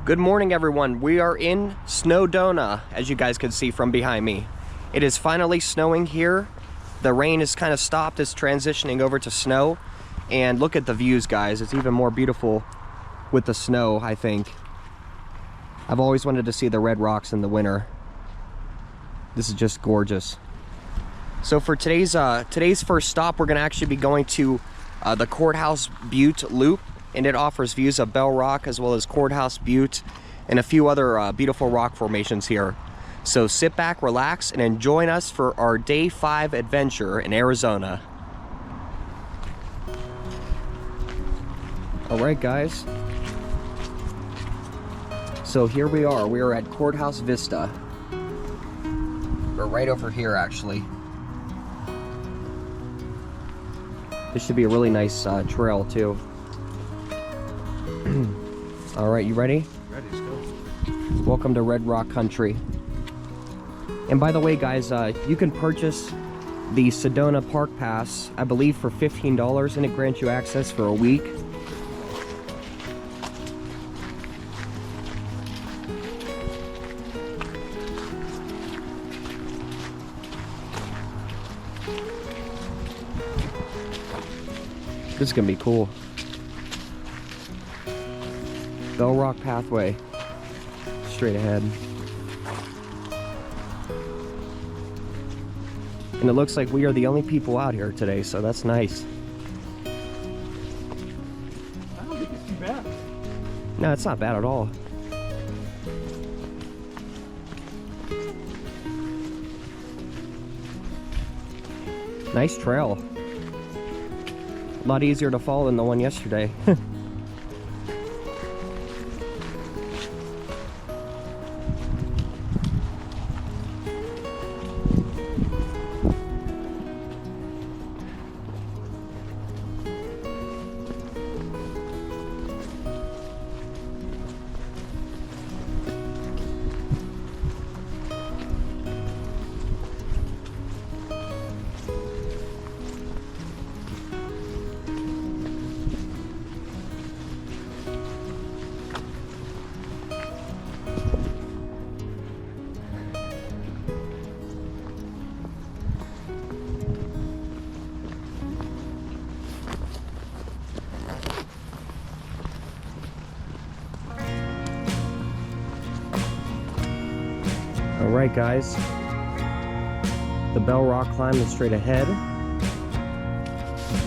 Good morning, everyone. We are in Sedona, as you guys can see from behind me. It is finally snowing here. The rain is kind of stopped. It's transitioning over to snow. And look at the views, guys. It's even more beautiful with the snow, I think. I've always wanted to see the red rocks in the winter. This is just gorgeous. So for today's first stop, we're going to actually be going to the Courthouse Butte Loop. And it offers views of Bell Rock as well as Courthouse Butte and a few other beautiful rock formations here. So sit back, relax, and join us for our Day 5 adventure in Arizona. All right, guys. So here we are. We are at Courthouse Vista. We're right over here, actually. This should be a really nice trail, too. All right, you ready? Ready, let's go. Welcome to Red Rock Country. And by the way, guys, you can purchase the Sedona Park Pass, I believe, for $15, and it grants you access for a week. This is gonna be cool. Bell Rock Pathway, straight ahead. And it looks like we are the only people out here today, so that's nice. I don't think it's too bad. No, it's not bad at all. Nice trail. A lot easier to follow than the one yesterday. Alright, guys, the Bell Rock climb is straight ahead.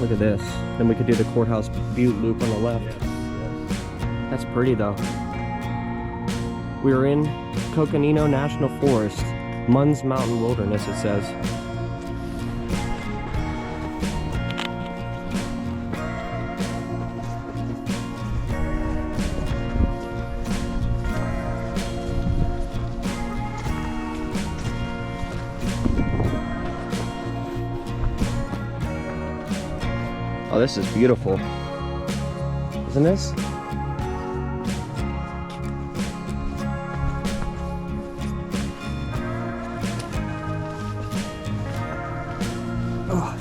Look at this. Then we could do the Courthouse Butte Loop on the left. That's pretty, though. We are in Coconino National Forest, Munns Mountain Wilderness, it says. Oh, this is beautiful. Isn't this? Oh.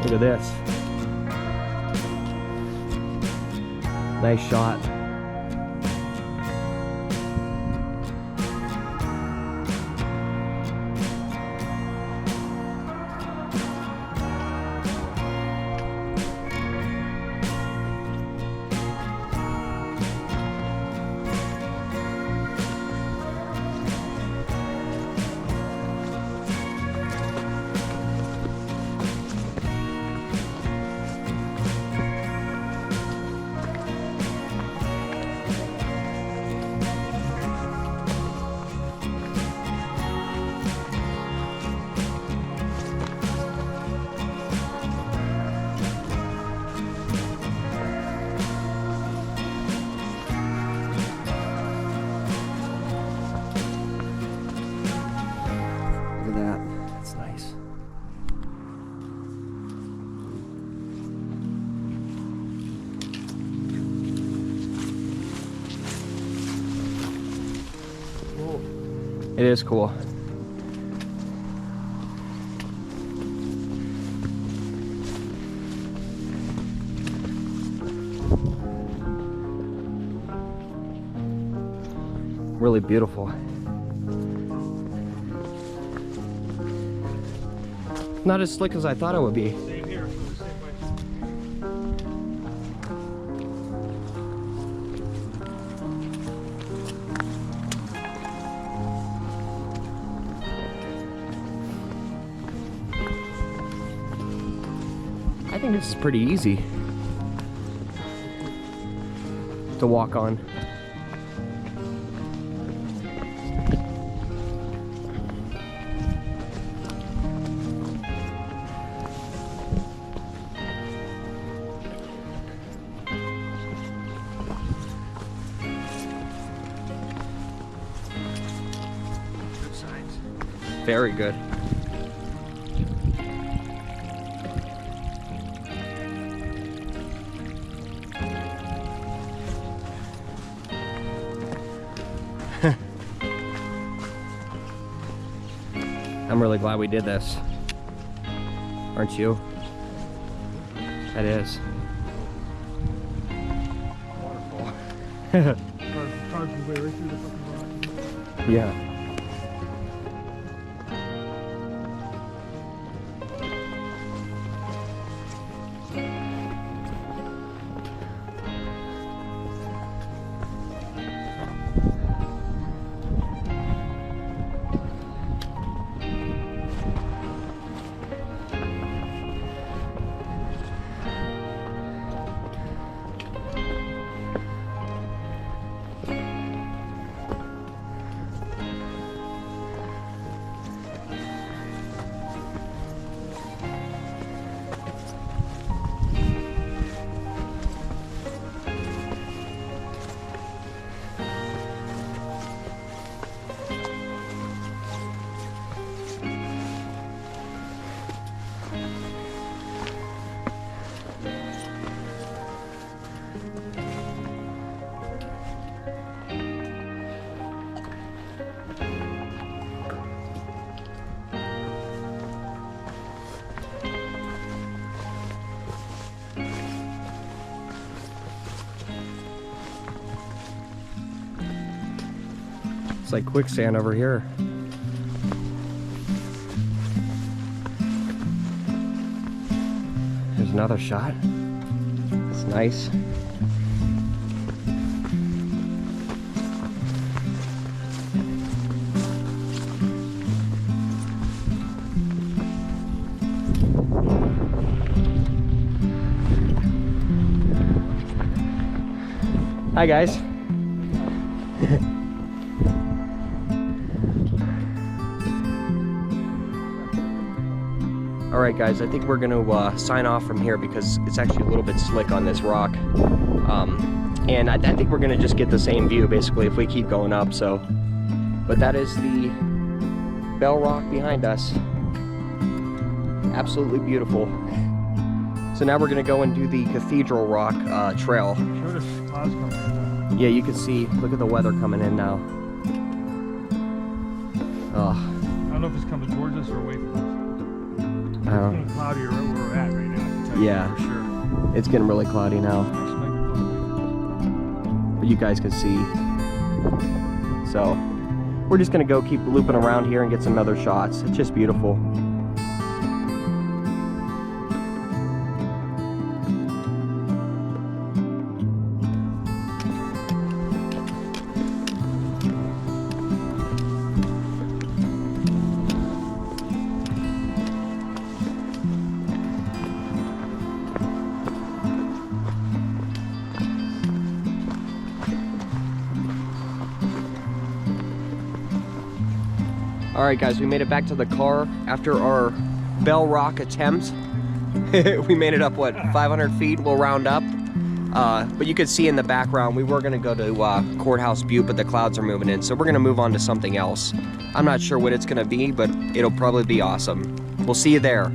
Look at this. Nice shot. It is cool. Really beautiful. Not as slick as I thought it would be. Same here, it's the same way. I think this is pretty easy to walk on. Good signs. Very good. I'm really glad we did this. Aren't you? That is. Waterfall. Carved your way right through the fucking rock. Yeah. It's like quicksand over here. There's another shot. It's nice. Hi guys. All right, guys, I think we're gonna sign off from here because it's actually a little bit slick on this rock. And I think we're gonna just get the same view basically if we keep going up, so. But that is the Bell Rock behind us. Absolutely beautiful. So now we're gonna go and do the Cathedral Rock trail. Showed us clouds coming in. Yeah, you can see, look at the weather coming in now. Oh. I don't know if it's coming towards us or away from us. It's Oh. getting cloudier right where we're at right now, I can tell you Yeah. for sure. It's getting really cloudy now, Actually, might be cloudy. but you guys can see. So, we're just gonna go keep looping around here and get some other shots. It's just beautiful. All right, guys, we made it back to the car after our Bell Rock attempt. We made it up, what, 500 feet, we'll round up. But you could see in the background, we were gonna go to Courthouse Butte, but the clouds are moving in, so we're gonna move on to something else. I'm not sure what it's gonna be, but it'll probably be awesome. We'll see you there.